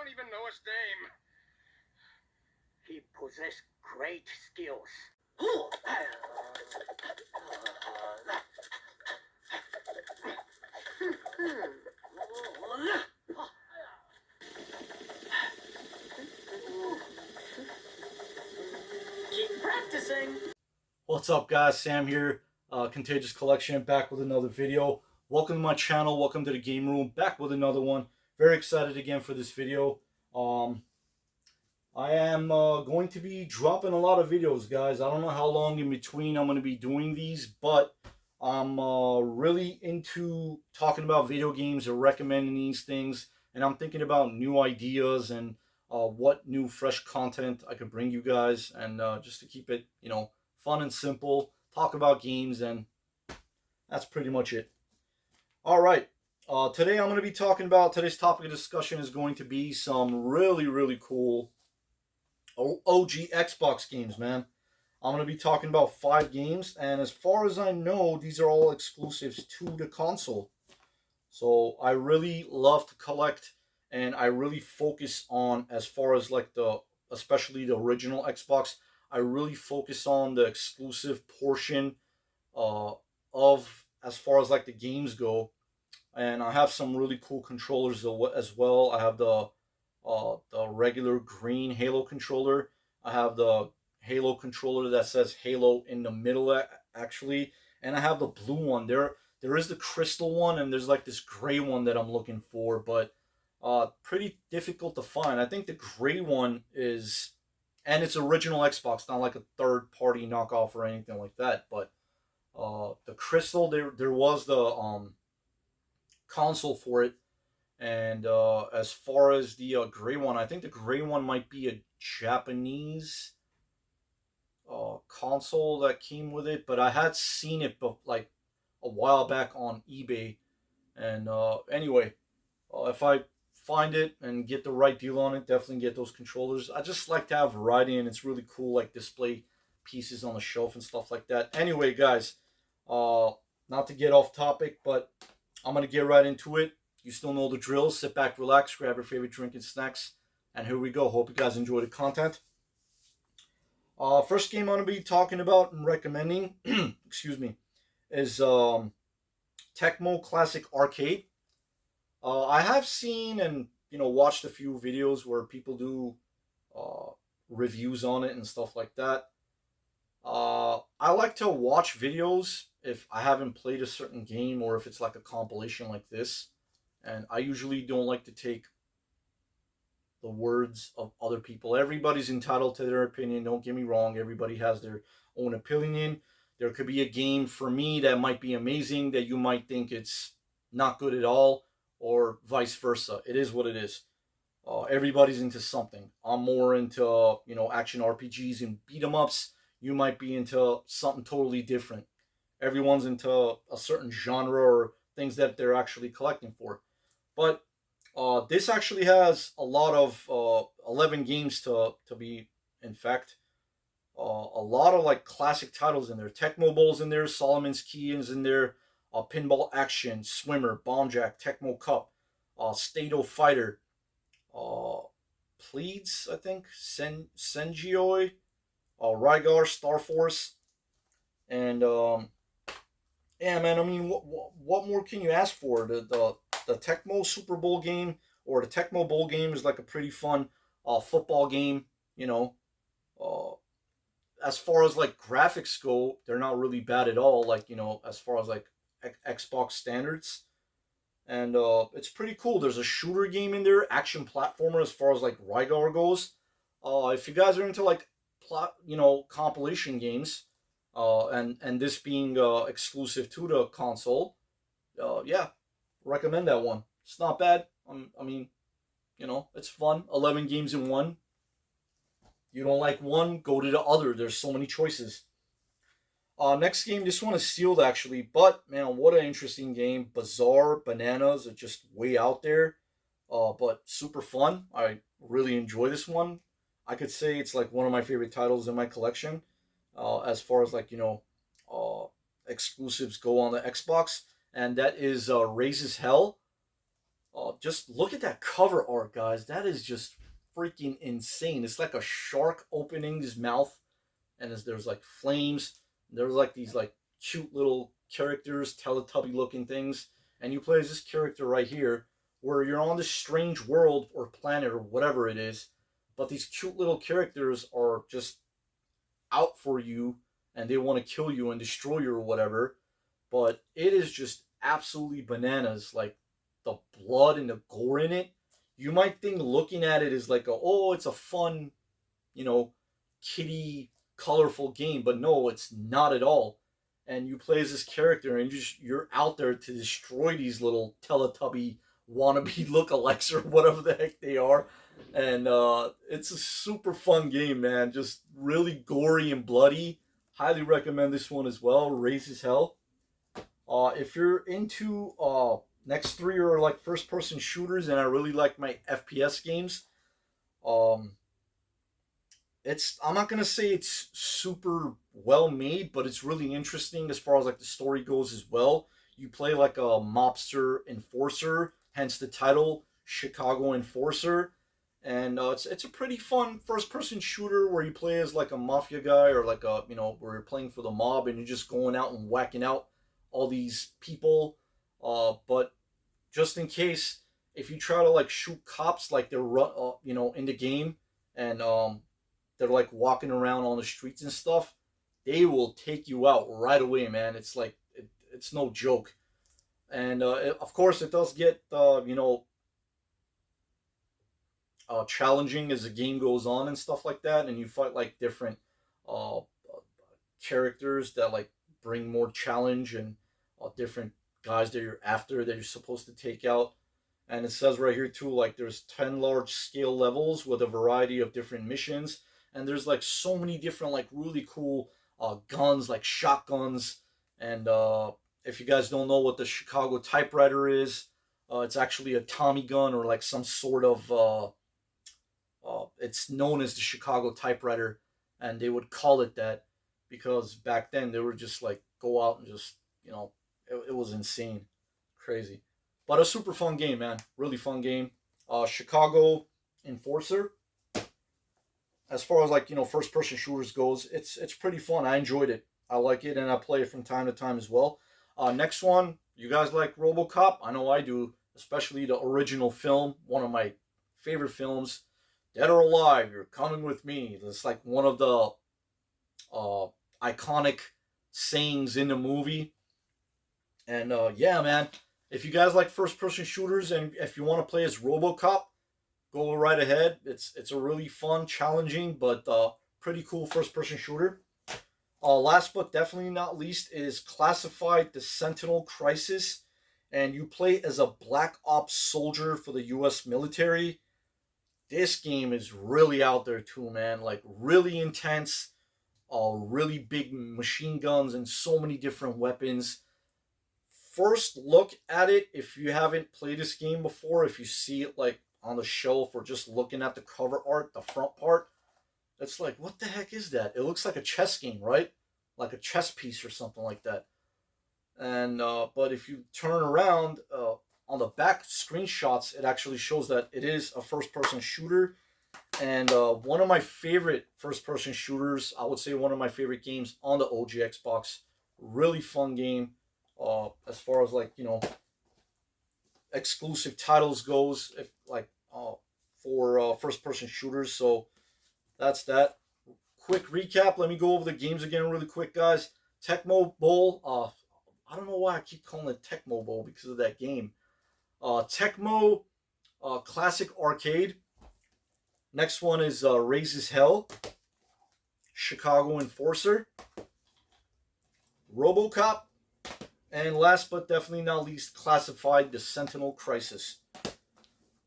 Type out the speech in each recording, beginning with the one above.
don't even know his name. He possessed great skills. Keep practicing. What's up, guys? Sam here, Contagious Collection, back with another video. Welcome to my channel. Welcome to the game room. Back with another one. Very excited again for this video. I am going to be dropping a lot of videos, guys. I don't know how long in between I'm going to be doing these, but I'm really into talking about video games and recommending these things. And I'm thinking about new ideas and what new fresh content I could bring you guys, and just to keep it, fun and simple, talk about games, and that's pretty much it. All right. Today I'm going to be talking about, today's topic of discussion is going to be some really cool OG Xbox games, man. I'm going to be talking about 5 games, and as far as I know, these are all exclusives to the console. So I really love to collect, and I really focus on, as far as like especially the original Xbox, I really focus on the exclusive portion of, as far as like the games go. And I have some really cool controllers as well. I have the regular green Halo controller. I have the Halo controller that says Halo in the middle, actually, and I have the blue one. There is the crystal one, and there's like this gray one that I'm looking for, but pretty difficult to find. I think the gray one is, and it's original Xbox, not like a third party knockoff or anything like that. But the crystal, there was the console for it. And as far as the gray one, I think the gray one might be a Japanese console that came with it, but I had seen it like a while back on eBay. And anyway, if I find it and get the right deal on it, definitely get those controllers. I just like to have variety, and it's really cool, like display pieces on the shelf and stuff like that. Anyway, guys, not to get off topic, but I'm gonna get right into it. You still know the drill. Sit back, relax, grab your favorite drink and snacks, and here we go. Hope you guys enjoy the content. First game I'm going to be talking about and recommending, excuse me, is Tecmo Classic Arcade. I have seen and watched a few videos where people do reviews on it and stuff like that. I like to watch videos if I haven't played a certain game, or if it's like a compilation like this. And I usually don't like to take the words of other people. Everybody's entitled to their opinion. Don't get me wrong. Everybody has their own opinion. There could be a game for me that might be amazing that you might think it's not good at all, or vice versa. It is what it is. Everybody's into something. I'm more into, action RPGs and beat 'em ups. You might be into something totally different. Everyone's into a certain genre or things that they're actually collecting for. But this actually has a lot of 11 games to be, in fact. A lot of like classic titles in there. Tecmo Bowl's in there. Solomon's Key is in there. Pinball Action, Swimmer, Bomb Jack, Tecmo Cup, Stato Fighter, Pleads, I think, Sengioi, Rygar, Star Force, and yeah, man. I mean, what more can you ask for? The Tecmo Super Bowl game, or the Tecmo Bowl game, is like a pretty fun football game. Uh, as far as like graphics go, they're not really bad at all. Like as far as like Xbox standards, and it's pretty cool. There's a shooter game in there, action platformer, as far as like Rygar goes. If you guys are into like compilation games, and this being exclusive to the console, yeah, recommend that one. It's not bad. I mean, it's fun. 11 games in one. You don't like one, go to the other. There's so many choices. Next game, this one is sealed actually, but man, what an interesting game. Bizarre bananas are just way out there, but super fun. I really enjoy this one. I could say it's like one of my favorite titles in my collection, as far as like exclusives go on the Xbox, and that is Raises Hell. Just look at that cover art, guys. That is just freaking insane. It's like a shark opening his mouth, and there's like flames. There's like these like cute little characters, Teletubby looking things, and you play as this character right here, where you're on this strange world or planet or whatever it is, but these cute little characters are just out for you, and they want to kill you and destroy you or whatever. But it is just absolutely bananas. Like the blood and the gore in it. You might think looking at it is like it's a fun, you know, kitty colorful game, but no, it's not at all. And you play as this character, and you're out there to destroy these little Teletubby wannabe lookalikes or whatever the heck they are. And it's a super fun game, man. Just really gory and bloody. Highly recommend this one as well. Raise as hell. If you're into next three are like first person shooters, and I really like my FPS games, um, I'm not gonna say it's super well made, but it's really interesting as far as like the story goes as well. You play like a mobster enforcer, hence the title Chicago Enforcer, and it's a pretty fun first person shooter where you play as like a mafia guy or like a where you're playing for the mob and you're just going out and whacking out all these people. But just in case, if you try to like shoot cops like they're in the game, and they're like walking around on the streets and stuff, they will take you out right away, man. It's like it's no joke. And of course, it does get challenging as the game goes on and stuff like that, and you fight like different uh, characters that like bring more challenge, and different guys that you're after that you're supposed to take out. And it says right here too, like there's 10 large scale levels with a variety of different missions, and there's like so many different like really cool guns, like shotguns. And if you guys don't know what the Chicago typewriter is, it's actually a Tommy gun or like some sort of it's known as the Chicago typewriter, and they would call it that because back then they were just like go out and just it was insane, crazy, but a super fun game, man. Really fun game. Chicago Enforcer. As far as like first person shooters goes, it's pretty fun. I enjoyed it. I like it, and I play it from time to time as well. Next one, you guys like RoboCop? I know I do, especially the original film. One of my favorite films. Dead or Alive, You're Coming With Me. It's like one of the uh, iconic sayings in the movie. And yeah, man, if you guys like first person shooters and if you want to play as RoboCop, go right ahead. It's a really fun, challenging, but pretty cool first person shooter. Last but definitely not least is Classified: The Sentinel Crisis, and you play as a Black Ops soldier for the U.S. military. This game is really out there too, man. Like really intense, really big machine guns and so many different weapons. First look at it, if you haven't played this game before, if you see it like on the shelf or just looking at the cover art, the front part, it's like, what the heck is that? It looks like a chess game, right? Like a chess piece or something like that. And but if you turn around on the back screenshots, it actually shows that it is a first-person shooter. And one of my favorite first-person shooters, I would say one of my favorite games on the OG Xbox. Really fun game. As far as like exclusive titles goes, if like for first-person shooters. So that's that. Quick recap. Let me go over the games again really quick, guys. Tecmo Bowl. I don't know why I keep calling it Tecmo Bowl because of that game. Tecmo Classic Arcade. Next one is Raises Hell. Chicago Enforcer. RoboCop. And last but definitely not least, Classified: The Sentinel Crisis.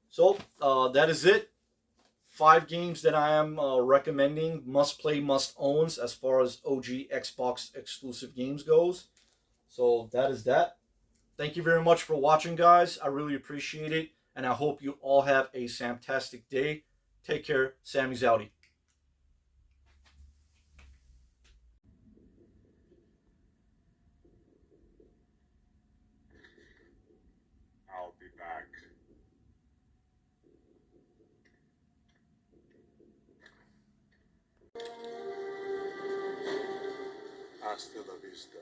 So that is it. 5 games that I am recommending, must play, must owns as far as OG Xbox exclusive games goes. So that is that. Thank you very much for watching, guys. I really appreciate it, and I hope you all have a fantastic day. Take care. Sammy's outie. I'll be back. Hasta la vista,